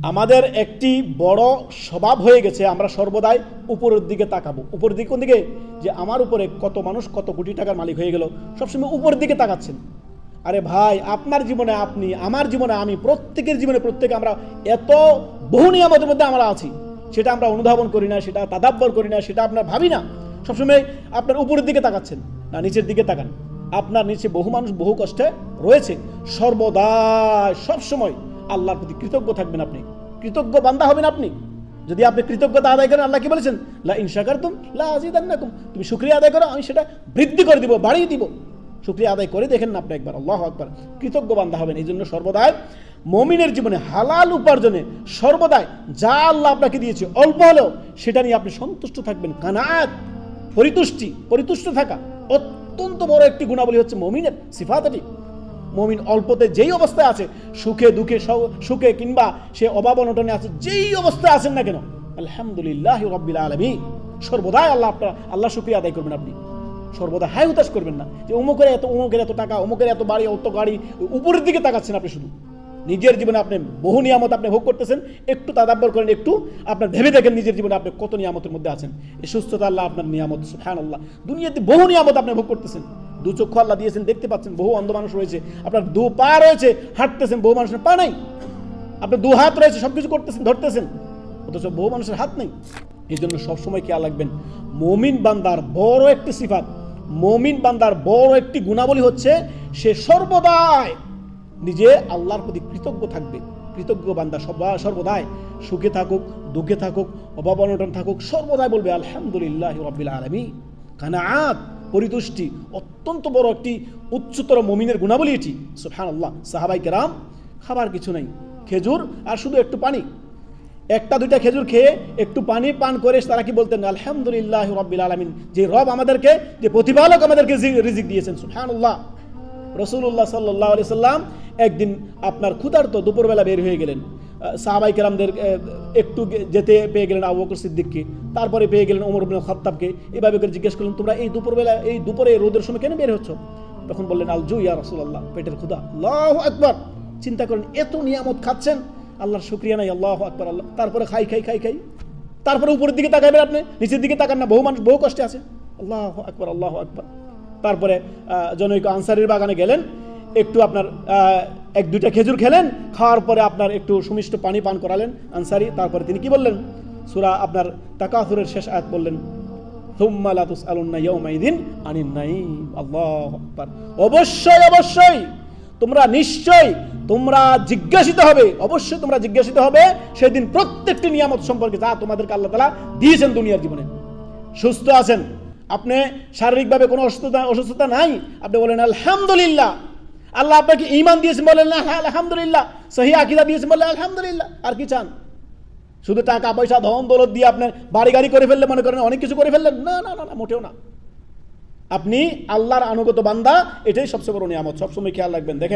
আমাদের একটি বড় স্বভাব হয়ে গেছে, আমরা সর্বদাই উপরের দিকে তাকাবো। উপরের দিকে কোন দিকে? যে আমার উপরে কত মানুষ কত কোটি টাকার মালিক হয়ে গেল, সবসময় উপরের দিকে তাকাচ্ছেন। আরে ভাই, আপনার জীবনে আপনি, আমার জীবনে আমি, প্রত্যেকের জীবনে প্রত্যেকে আমরা এত বহু নিয়ামতের মধ্যে আমরা আছি, সেটা আমরা অনুধাবন করি না, সেটা তাদাব্বর করি না, সেটা আপনার ভাবি না। সবসময় আপনার উপরের দিকে তাকাচ্ছেন না, নিচের দিকে তাকান। আপনার নিচে বহু মানুষ বহু কষ্টে রয়েছে। সর্বদাই সবসময় আল্লাহর প্রতি কৃতজ্ঞ থাকবেন। আপনি কৃতজ্ঞ বান্দা হবেন। আপনি যদি আপনি কৃতজ্ঞতা আদায় করেন, আল্লাহ কি বলেছেন? লা ইন শাকারতুম লা আযীদান্নাকুম, তুমি শুকরিয়া আদায় করো, আমি সেটা বৃদ্ধি করে দিব, বাড়িয়ে দিব। শুকরিয়া আদায় করে দেখেন না আপনি একবার, আল্লাহু আকবার, কৃতজ্ঞ বান্দা হবেন। এই জন্য সর্বদাই মুমিনের জীবনে হালাল উপার্জনে সর্বদাই যা আল্লাহ আপনাকে দিয়েছে অল্প হলেও সেটা নিয়ে আপনি সন্তুষ্ট থাকবেন। কানাত, পরিতুষ্ট থাকা অত্যন্ত বড় একটি গুণাবলী হচ্ছে মুমিনের সিফাতটি। মুমিন অল্পতে যেই অবস্থায় আছে, সুখে দুঃখে, সুখে কিংবা সে অভাব অনটনে আছে, যেই অবস্থায় আছেন না কেন, আলহামদুলিল্লাহি রাব্বিল আলামিন, সর্বদাই আল্লাহ শুকরিয়া আদায় করবেন। আপনি সর্বদা হাই হুতাশ করবেন না যে অমুকের এত টাকা, অমুকের এত বাড়ি, অত গাড়ি, উপরের দিকে তাকাচ্ছেন। আপনি শুধু নিজের জীবনে আপনি বহু নিয়ামত আপনি ভোগ করতেছেন। একটু তাদাব্বর করেন, একটু আপনার ভেবে দেখেন নিজের জীবনে আপনি কত নিয়ামতের মধ্যে আছেন। এই সুস্থতা আল্লাহ আপনার নিয়ামত, সুবহানাল্লাহ। দুনিয়াতে বহু নিয়ামত আপনি ভোগ করতেছেন। দু চক্ষু আল্লাহ দিয়েছেন, দেখতে পাচ্ছেন। বহু অন্ধ মানুষ রয়েছে, আপনার দু পা রয়েছে, হাঁটতেছেন। বহু মানুষের পা নাই। আপনার দু হাত রয়েছে, সবকিছু করতেছেন, ধরতেছেন, অথচ বহু মানুষের হাত নেই। এই জন্য সবসময় খেয়াল রাখবেন, মুমিন বান্দার বড় একটি সিফাত, মুমিন বান্দার বড় একটি গুণাবলী হচ্ছে সে সর্বদাই নিজে আল্লাহর প্রতি কৃতজ্ঞ থাকবে। কৃতজ্ঞ বান্দা সর্বদাই সুখে থাকুক, দুঃখে থাকুক, অভাব অনটন থাকুক, সর্বদাই বলবে আলহামদুলিল্লাহি রাব্বিল আলামিন। কানাআত, পরিতুষ্টি অত্যন্ত বড় একটি উচ্চতর মুমিনের গুণাবলী এটি, সুবহানাল্লাহ। সাহাবায়ে কেরাম খাবার কিছু নাই, খেজুর আর শুধু একটু পানি, একটা দুইটা খেজুর খেয়ে একটু পানি পান করে তারা কি বলতেন? আলহামদুলিল্লাহি রাব্বিল আলামিন, যে রব আমাদেরকে, যে প্রতিপালক আমাদেরকে রিজিক দিয়েছেন, সুবহানাল্লাহ। রাসূলুল্লাহ সাল্লাল্লাহু আলাইহি সাল্লাম একদিন আপনার ক্ষুধার্ত দুপুরবেলা বের হয়ে গেলেন। সাহাবায়ে কেরামদের একটু যেতে পেয়ে গেলেন আবু বকর সিদ্দিককে, তারপরে পেয়ে গেলেন ওমর ইবনে খাত্তাবকে। এভাবে করে জিজ্ঞেস করলেন, তোমরা এই দুপুরবেলা, এই দুপুরে রোদের সময় কেন বের হচ্ছ? তখন বললেন, আল জু ইয়া রাসূলুল্লাহ, পেটের ক্ষুধা। আল্লাহু আকবার। চিন্তা করেন, এত নিয়ামত খাচ্ছেন, আল্লাহর শুকরিয়া নাই। আল্লাহু আকবার। আল্লাহ, তারপরে খাই, তারপরে উপরের দিকে তাকাবেন আপনি, নিচের দিকে তাকান না। বহু মানুষ বহু কষ্টে আছে। আল্লাহু আকবার, আল্লাহু আকবার। তারপরে জনৈক আনসারীর বাগানে গেলেন, একটু আপনার এক দুইটা খেজুর খেলেন, খাওয়ার পরে আপনার একটু সুমিষ্ট পানি পান করালেন আনসারী। তারপরে তিনি কি বললেন? সূরা আপনার তাকাসুরের শেষ আয়াত বললেন, সুম্মা লা তুসআলুনা ইয়াওমাইযিন আনিন নাঈম। আল্লাহু আকবার। অবশ্যই তোমরা জিজ্ঞাসিত হবে, অবশ্যই তোমরা জিজ্ঞাসিত হবে সেদিন প্রত্যেকটি নিয়ামত সম্পর্কে যা তোমাদেরকে আল্লাহ তাআলা দিয়েছেন দুনিয়ার জীবনে। সুস্থ আছেন আপনি, শারীরিকভাবে কোনো অসুস্থতা নাই, আপনি বলেন আলহামদুলিল্লাহ। আল্লাহ আপনাকে ঈমান দিয়েছেন, বলেন আলহামদুলিল্লাহ। সহিহ আকীদা দিয়েছেন, বলেন আলহামদুলিল্লাহ। আর কি চান? শুধু টাকা পয়সা ধন দৌলত দিয়ে আপনার বাড়ি গাড়ি করে ফেললে মনে করেন অনেক কিছু করে ফেললেন? না, মোটেও না। আপনি আল্লাহর আনুগত বান্দা, এটাই সবচেয়ে বড় নিয়ামত। সবসময় খেয়াল রাখবেন। দেখেন,